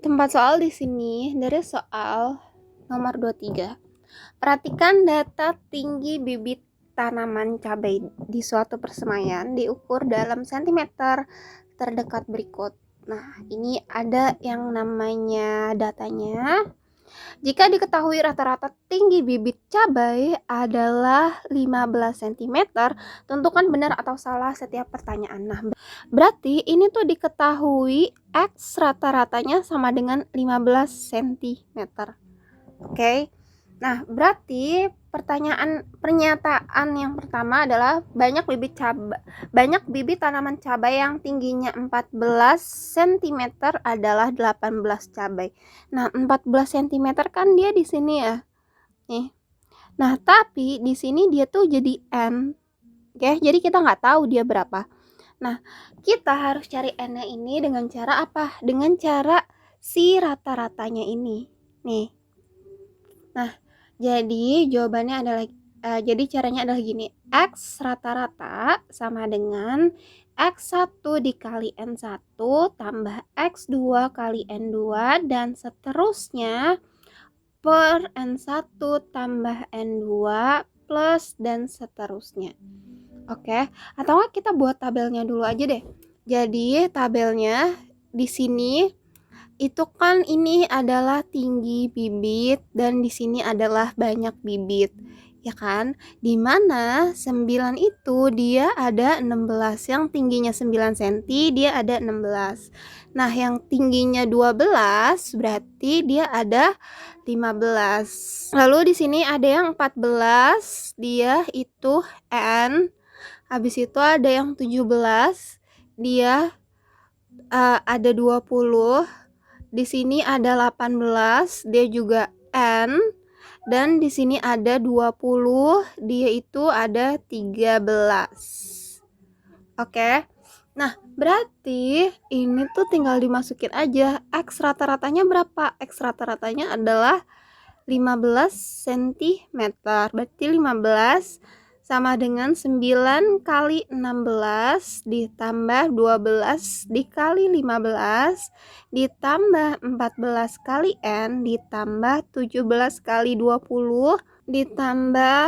Tempat soal di sini dari soal nomor 23. Perhatikan data tinggi bibit tanaman cabai di suatu persemaian diukur dalam sentimeter terdekat berikut. Nah, ini ada yang namanya datanya. Jika diketahui rata-rata tinggi bibit cabai adalah 15 cm, tentukan benar atau salah setiap pertanyaan. Nah, berarti ini tuh diketahui X rata-ratanya sama dengan 15 cm. Oke. Nah, berarti pernyataan yang pertama adalah banyak bibit tanaman cabai yang tingginya 14 cm adalah 18 cabai. Nah, 14 cm kan dia di sini ya. Nih. Nah, tapi di sini dia tuh jadi N. Oke, jadi kita nggak tahu dia berapa. Nah, kita harus cari N-nya ini dengan cara apa? Dengan cara si rata-ratanya ini. Nih. Nah, jadi jawabannya adalah jadi caranya adalah gini. X rata-rata sama dengan X1 dikali N1 tambah X2 kali N2 dan seterusnya per N1 tambah N2 plus dan seterusnya. Oke, atau enggak kita buat tabelnya dulu aja deh. Jadi tabelnya di sini itu kan ini adalah tinggi bibit dan di sini adalah banyak bibit, ya kan? Dimana 9 itu dia ada 16, yang tingginya 9 cm dia ada 16. Nah, yang tingginya 12 berarti dia ada 15. Lalu di sini ada yang 14, dia itu N. Habis itu ada yang 17, dia ada 20. Di sini ada 18, dia juga N. Dan di sini ada 20, dia itu ada 13. Oke. Nah, berarti ini tuh tinggal dimasukin aja. X rata-ratanya berapa? X rata-ratanya adalah 15 cm. Berarti 15 sama dengan 9 kali 16 ditambah 12 dikali 15 ditambah 14 kali N ditambah 17 kali 20 ditambah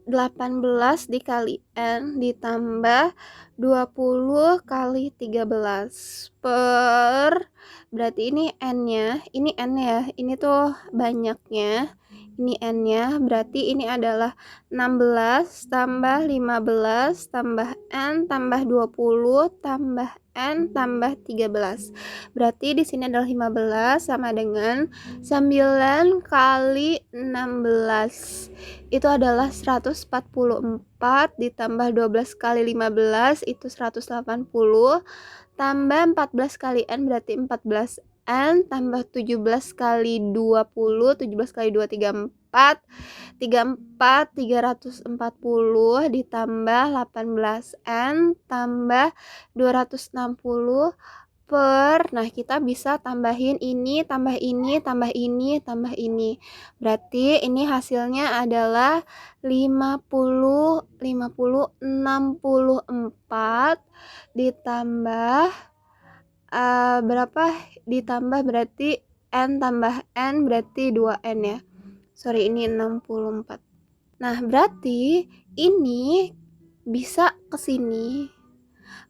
18 dikali N ditambah 20 kali 13 per, berarti ini N-nya, ini N ya, ini tuh banyaknya, ini N-nya, berarti ini adalah 16 tambah 15 tambah N tambah 20 tambah N tambah 13. Berarti di sini adalah 15 sama dengan 9 kali 16. Itu adalah 144 ditambah 12 kali 15 itu 180 tambah 14 kali N berarti 14 N tambah 17 kali 20, 17 kali 2 34 340 ditambah 18 N tambah 260 per, nah kita bisa tambahin ini, tambah ini, tambah ini, tambah ini. Berarti ini hasilnya adalah 50, 64 ditambah berapa? Ditambah berarti N tambah N berarti 2N ya. Sorry, ini 64. Nah, berarti ini bisa ke sini.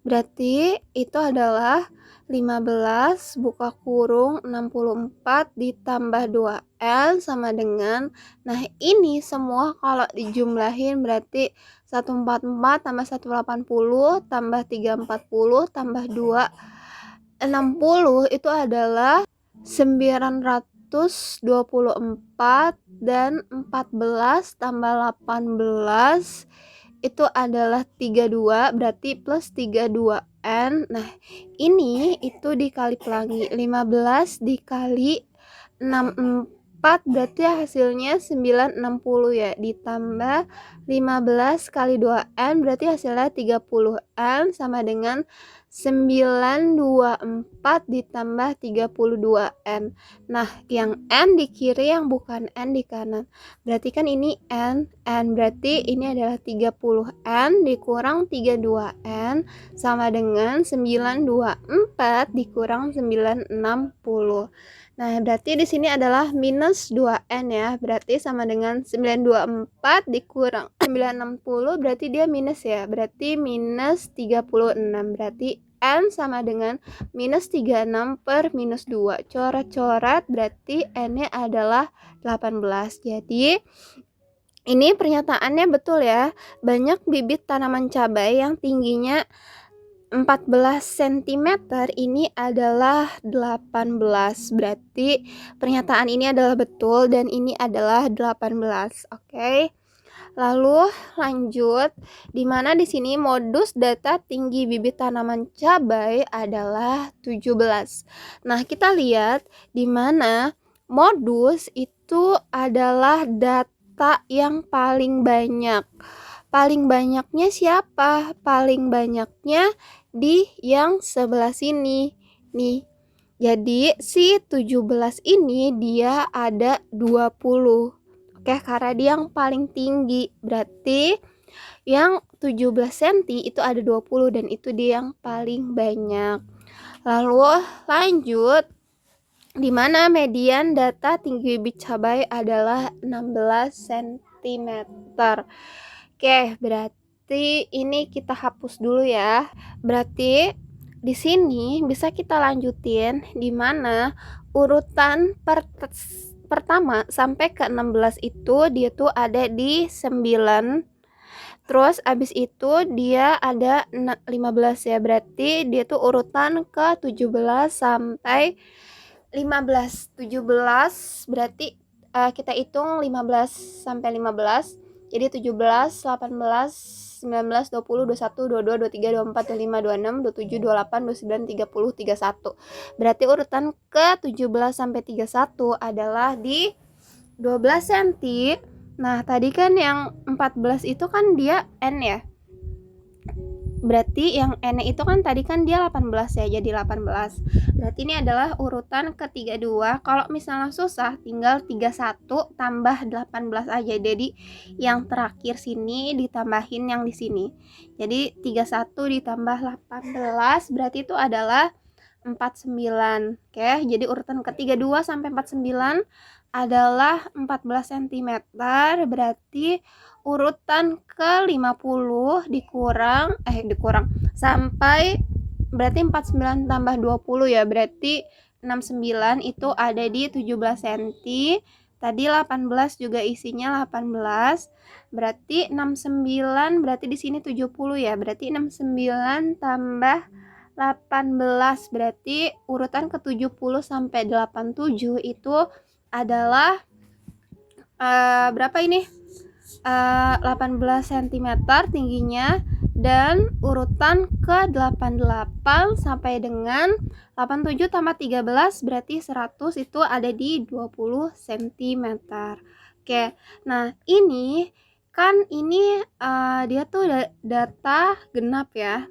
Berarti itu adalah 15 buka kurung 64 ditambah 2L sama dengan, nah ini semua kalau dijumlahin berarti 144 tambah 180 tambah 340 tambah 260 itu adalah 924 dan 14 tambah 18 itu adalah 32 berarti plus 32N. Nah, ini itu dikali pelangi 15 dikali 64 berarti hasilnya 960 ya, ditambah 15 kali 2N berarti hasilnya 30N sama dengan 924 ditambah 32N. Nah, yang N di kiri yang bukan N di kanan. Berarti kan ini N berarti ini adalah 30N dikurang 32N sama dengan 924 dikurang 960. Nah, berarti di sini adalah minus 2N ya. Berarti sama dengan 924 dikurang 960, berarti dia minus ya. Berarti minus 36. Berarti N sama dengan minus 36 per minus 2. Coret-coret berarti N-nya adalah 18. Jadi ini pernyataannya betul ya. Banyak bibit tanaman cabai yang tingginya 14 cm ini adalah 18. Berarti pernyataan ini adalah betul dan ini adalah 18. Oke. Lalu lanjut, di mana di sini modus data tinggi bibit tanaman cabai adalah 17. Nah, kita lihat di mana modus itu adalah data yang paling banyak. Paling banyaknya siapa? Paling banyaknya di yang sebelah sini nih. Jadi si 17 ini dia ada 20. Oke, karena dia yang paling tinggi. Berarti yang 17 cm itu ada 20 dan itu dia yang paling banyak. Lalu lanjut, di mana median data tinggi bibit cabai adalah 16 cm. Oke, berarti ini kita hapus dulu ya. Berarti di sini bisa kita lanjutin di mana urutan pertama sampai ke 16 itu dia tuh ada di 9. Terus abis itu dia ada 15 ya. Berarti dia tuh urutan ke 17 sampai 15. 17 berarti kita hitung 15 sampai 15. Jadi 17, 18, 19, 20, 21, 22, 23, 24, 25, 26, 27, 28, 29, 30, 31. Berarti urutan ke 17 sampai 31 adalah di 12 cm. Nah, tadi kan yang 14 itu kan dia N ya. Berarti yang N itu kan tadi kan dia 18 ya, jadi 18. Berarti ini adalah urutan ke-32. Kalau misalnya susah, tinggal 31 tambah 18 aja. Jadi yang terakhir sini ditambahin yang di sini. Jadi 31 ditambah 18 berarti itu adalah 49. Oke, jadi urutan ke-32 sampai 49 adalah 14 cm. Berarti urutan ke-50 dikurang sampai berarti 49 tambah 20 ya. Berarti 69 itu ada di 17 cm. Tadi 18 juga isinya 18. Berarti 69 berarti di sini 70 ya. Berarti 69 tambah 18 berarti urutan ke-70 sampai 87 itu adalah berapa ini? 18 cm tingginya, dan urutan ke-88 sampai dengan 87 tambah 13 berarti 100 itu ada di 20 cm. Oke. Nah, ini kan ini dia tuh data genap ya.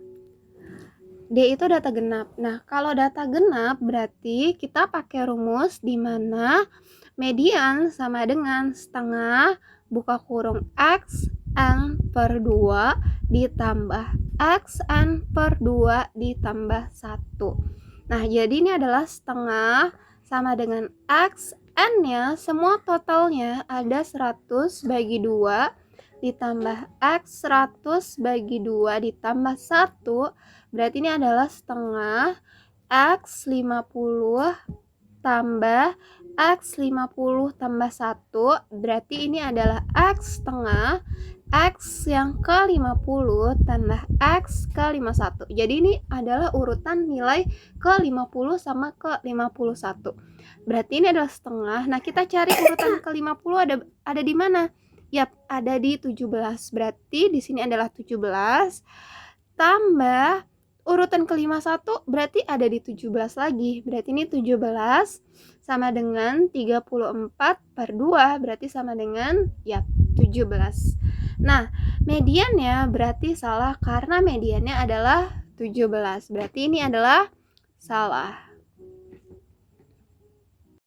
D itu data genap. Nah, kalau data genap berarti kita pakai rumus di mana median sama dengan setengah buka kurung X N per 2 ditambah X N per 2 ditambah 1. Nah, jadi ini adalah setengah sama dengan X N-nya semua totalnya ada 100 bagi 2 ditambah X 100 bagi 2 ditambah 1. Berarti ini adalah setengah X 50 tambah X 50 tambah 1. Berarti ini adalah X setengah X yang ke-50 tambah X ke-51. Jadi ini adalah urutan nilai ke-50 sama ke-51. Berarti ini adalah setengah. Nah, kita cari urutan ke-50 ada di mana? Yap, ada di 17. Berarti di sini adalah 17 tambah urutan ke-51 berarti ada di 17 lagi. Berarti ini 17 sama dengan 34 per 2 berarti sama dengan 17. Nah, mediannya berarti salah karena mediannya adalah 17. Berarti ini adalah salah.